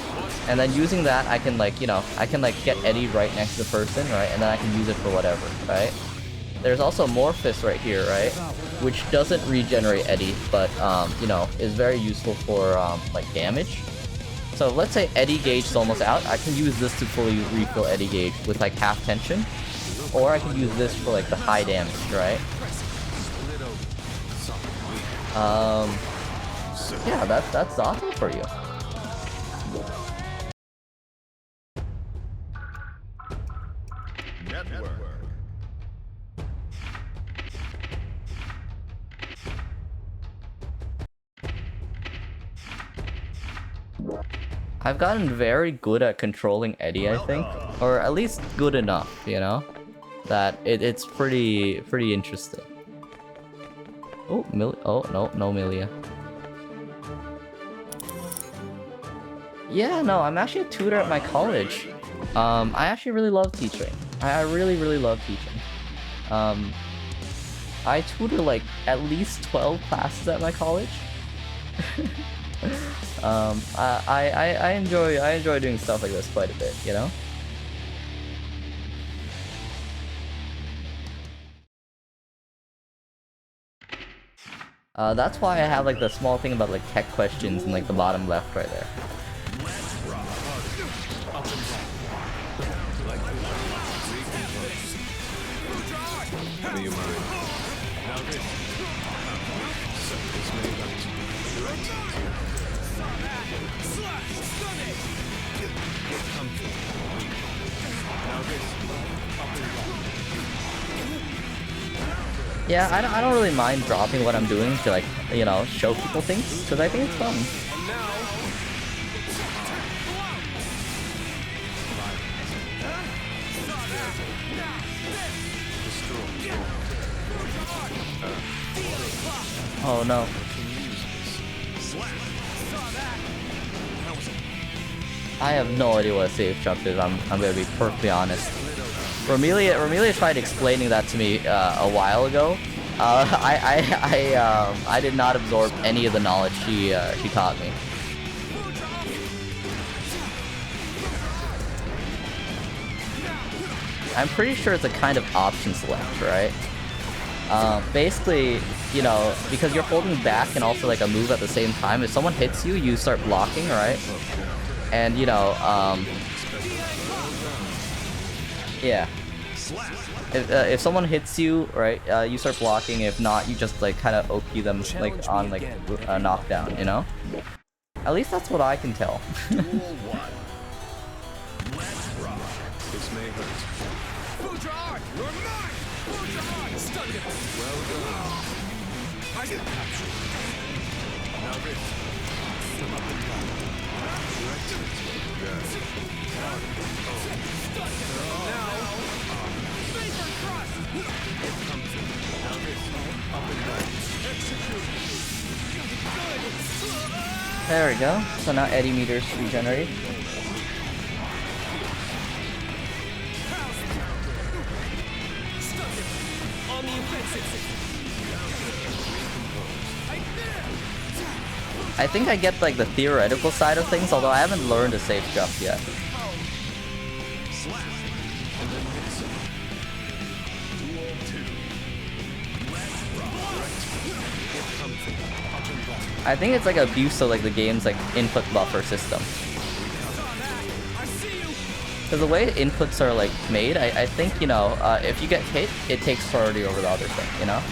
And then using that, I can like, you know, I can like get Eddie right next to the person, right? And then I can use it for whatever, right? There's also Morphus right here, right? Which doesn't regenerate Eddie, but, you know, is very useful for, like, damage. So let's say Eddie gauge is almost out, I can use this to fully refill Eddie gauge with like half tension. Or I can use this for like the high damage, right? Yeah, that's Zato for you. Network. I've gotten very good at controlling Eddie, I think. Or at least good enough, you know? That it's pretty interesting. Oh, no Milia. Yeah, no, I'm actually a tutor at my college. I actually really love teaching. I really love teaching. I tutor like at least 12 classes at my college. I enjoy doing stuff like this quite a bit, you know? That's why I have like the small thing about like tech questions in like the bottom left right there. Do you mind? Now this. This may hurt. Come to me. Now this. Up and down. Yeah, I don't really mind dropping what I'm doing to like, you know, show people things, because I think it's fun. Oh no. I have no idea what a safe jump is, I'm gonna be perfectly honest. Romelia tried explaining that to me a while ago. I did not absorb any of the knowledge she taught me. I'm pretty sure it's a kind of option select, right? Basically, you know, because you're holding back and also like a move at the same time, if someone hits you, you start blocking, right? And you know, yeah. If someone hits you, right, you start blocking. If not, you just like kind of OP them like on like a knockdown, you know? At least that's what I can tell. This may hurt. Well done. I get captured. Now this. Come up and down. Direct it. Yes. Now. Vapor thrust. Come to me. Now this. Up and down. Execute. There we go. So now Eddie meters regenerate. I think I get like the theoretical side of things, although I haven't learned a safe jump yet. I think it's like abuse of like the game's like input buffer system. Because the way inputs are like made, I think, you know, if you get hit, it takes priority over the other thing, you know?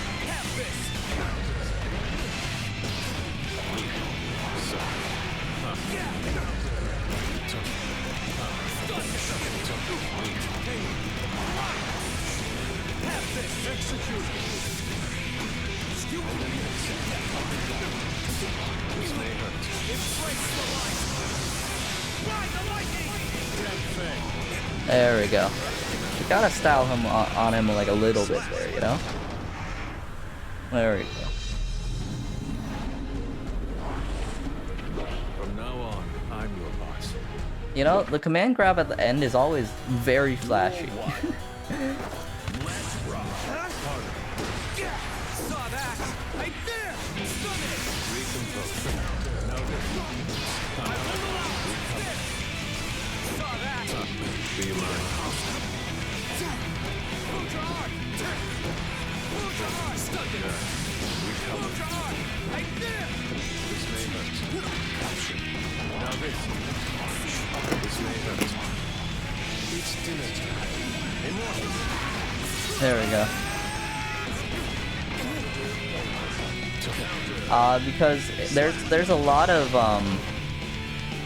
There we go. You gotta style him on him like a little bit there, you know? There we go. From now on, I'm your boss. You know, the command grab at the end is always very flashy. this. This may hurt. It's dinner time. Immortal. There we go. Because there's a lot of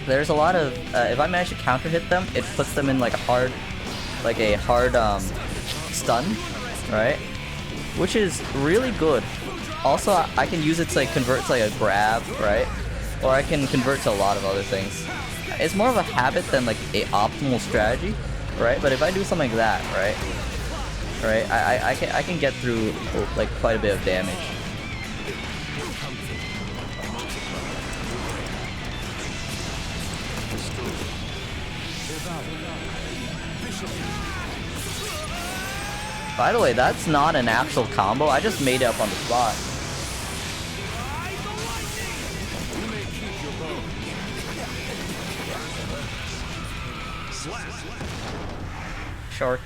if I manage to counter hit them, it puts them in like a hard stun, right? Which is really good. Also, I can use it to like convert to like a grab, right? Or I can convert to a lot of other things. It's more of a habit than like a optimal strategy, right? But if I do something like that, right, I can get through like quite a bit of damage. By the way, that's not an actual combo. I just made it up on the spot. Shark.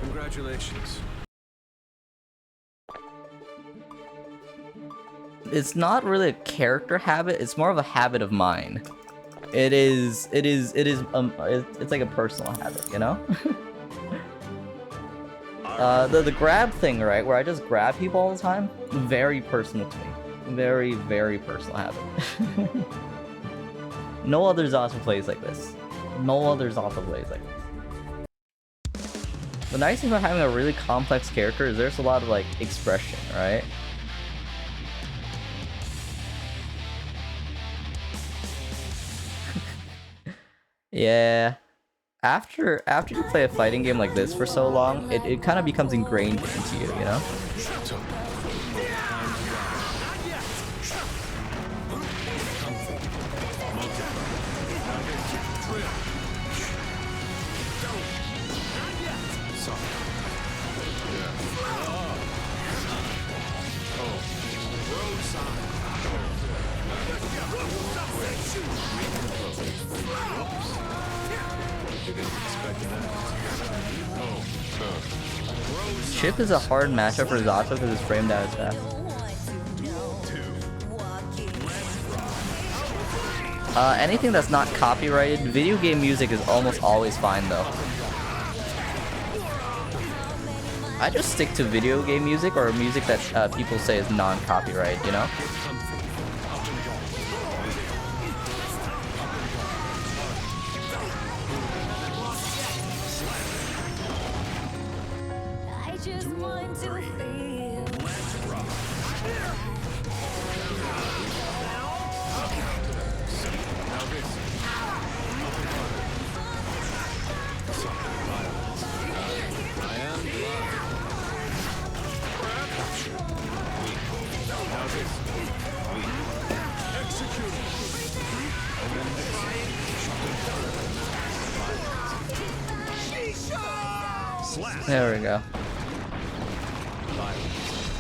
Congratulations. It's not really a character habit, it's more of a habit of mine. It's like a personal habit, you know? The grab thing, right, where I just grab people all the time, very personal to me. Very, very personal habit. No other Zato plays like this. No other Zato plays like this. The nice thing about having a really complex character is there's a lot of like expression, right? Yeah. After you play a fighting game like this for so long, it kind of becomes ingrained into you, you know? Chip is a hard matchup for Zato because his frame down is fast. Anything that's not copyrighted, video game music is almost always fine though. I just stick to video game music or music that people say is non-copyright, you know? There we go.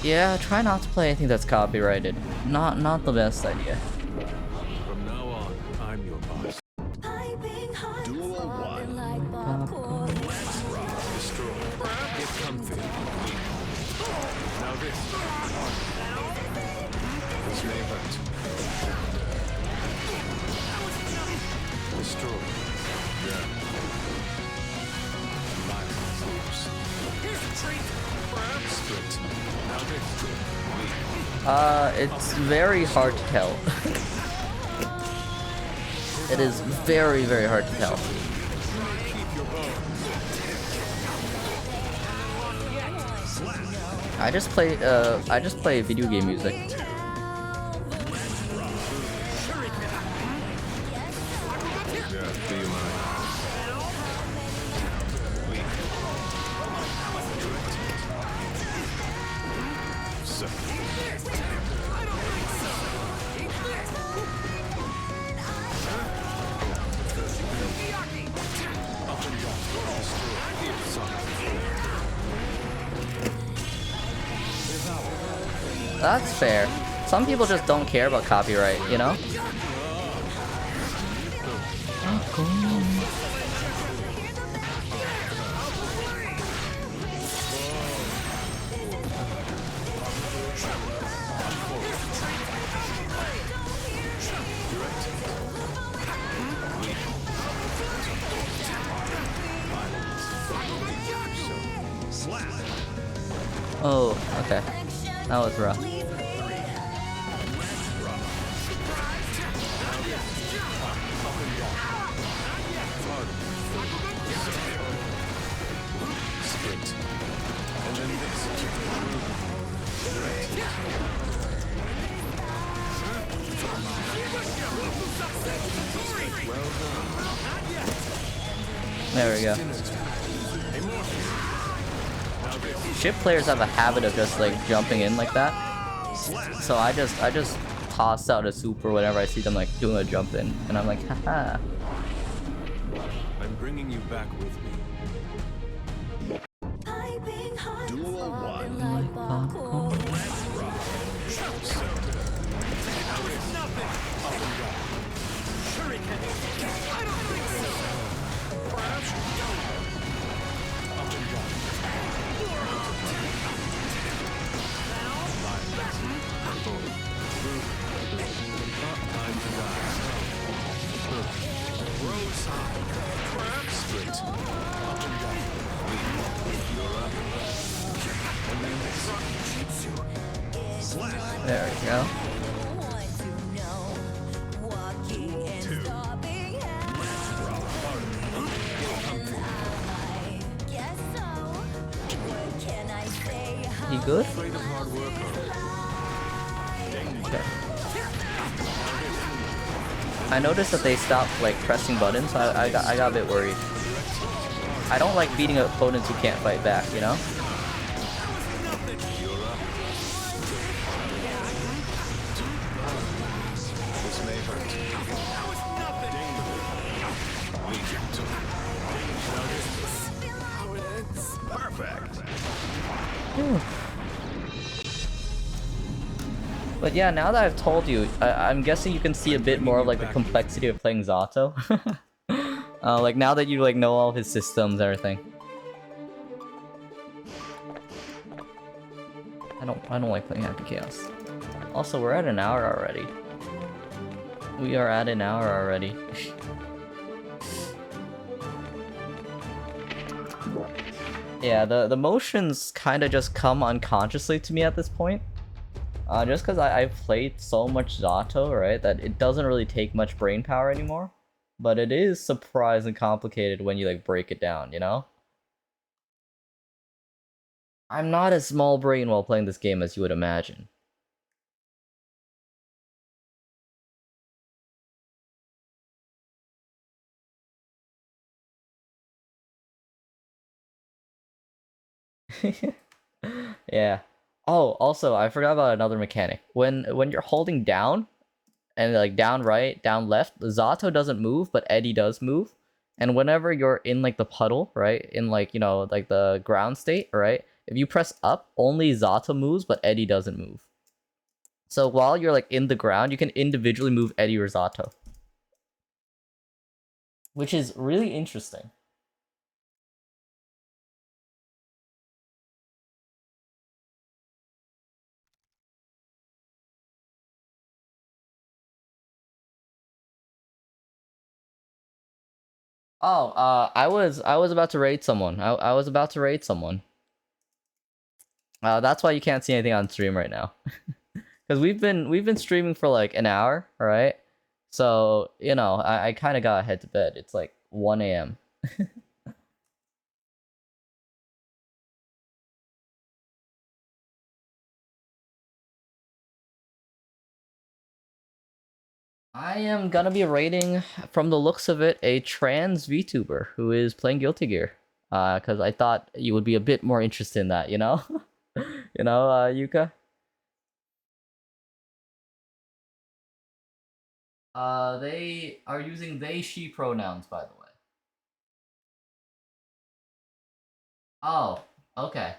Yeah, try not to play anything that's copyrighted. Not the best idea. From now on, I'm your boss. Duel 1. Destroy. Get comfy. Now this. This may hurt. Destroy. Yeah. Violence loops. Here's a treat. Split. Now this. It's very hard to tell. It is very, very hard to tell. I just play video game music. That's fair. Some people just don't care about copyright, you know? Oh, okay. That was rough. Sprint. And then this. There we go. Ship players have a habit of just like jumping in like that. So I just toss out a super whenever I see them like doing a jump in, and I'm like, haha. I'm bringing you back with me. Duel 1. Time to die. Rose Sprint. Up and down. You're up. And then this. Slash. There we go. He good? Afraid of hard work, Okay. I noticed that they stopped like pressing buttons, so I got a bit worried. I don't like beating opponents who can't fight back, you know? This may hurt. Perfect. But yeah, now that I've told you, I'm guessing you can see a bit more of like the complexity of playing Zato. Like now that you like know all his systems and everything. I don't like playing Happy Chaos. Also, we're at an hour already. We are at an hour already. Yeah, the motions kind of just come unconsciously to me at this point. Just because I've played so much Zato, right, that it doesn't really take much brain power anymore. But it is surprisingly complicated when you like break it down, you know? I'm not a small brain while playing this game as you would imagine. Yeah. Oh, also, I forgot about another mechanic. When you're holding down, and like down right, down left, Zato doesn't move, but Eddie does move. And whenever you're in like the puddle, right, in like, you know, like the ground state, right, if you press up, only Zato moves, but Eddie doesn't move. So while you're like in the ground, you can individually move Eddie or Zato, which is really interesting. Oh, I was about to raid someone. I was about to raid someone. That's why you can't see anything on stream right now. Because we've been streaming for like an hour, right? So, you know, I kind of got head to bed. It's like 1 a.m. I am gonna be raiding, from the looks of it, a trans VTuber who is playing Guilty Gear. Because I thought you would be a bit more interested in that, you know? You know, Yuka? They are using they, she pronouns, by the way. Oh, okay.